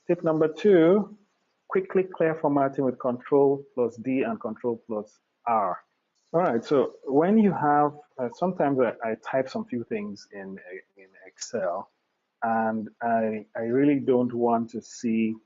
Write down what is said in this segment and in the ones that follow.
Tip number 2, quickly clear formatting with Control plus D and Control plus R. All right, so when you have, sometimes I type some few things in Excel, and I really don't want to see,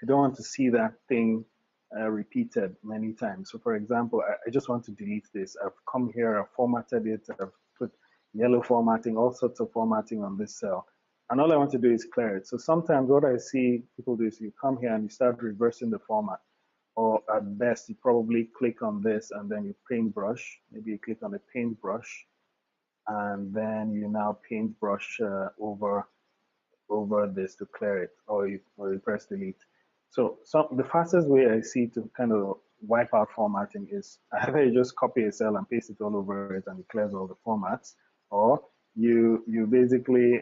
that thing repeated many times. So for example, I just want to delete this. I've come here, I've formatted it, I've put yellow formatting, all sorts of formatting on this cell. And all I want to do is clear it. So sometimes what I see people do is you come here and you start reversing the format. Or at best, you probably click on this and then you paintbrush. Maybe you click on the paintbrush and then you now paintbrush over this to clear it, or you press delete. So the fastest way I see to kind of wipe out formatting is either you just copy a cell and paste it all over it and it clears all the formats, or you basically,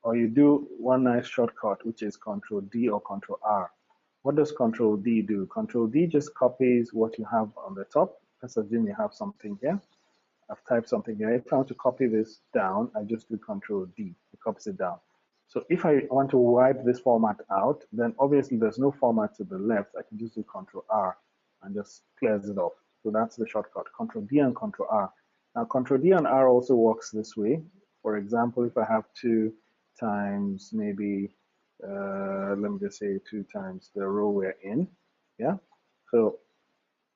or you do one nice shortcut, which is Control D or Control R. What does Control D do? Control D just copies what you have on the top. Let's assume you have something here. I've typed something here. If I want to copy this down, I just do Control D. It copies it down. So if I want to wipe this format out, then obviously there's no format to the left. I can just do Control R and just clears it off. So that's the shortcut, Control D and Control R. Now Control D and R also works this way. For example, if I have 2 times maybe, let me just say 2 times the row we're in, yeah? So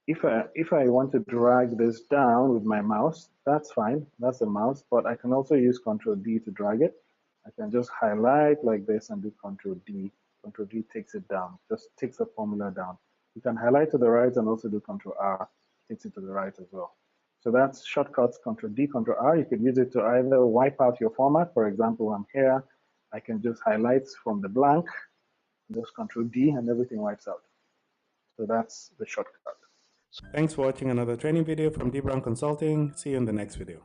if I want to drag this down with my mouse, that's fine, that's the mouse, but I can also use Control D to drag it. I can just highlight like this and do Control D. Control D takes it down, just takes the formula down. You can highlight to the right and also do Control R, takes it to the right as well. So that's shortcuts, Control D, Control R. You could use it to either wipe out your format. For example, I'm here, I can just highlight from the blank, just Control D, and everything wipes out. So that's the shortcut. Thanks for watching another training video from dbrownconsulting. See you in the next video.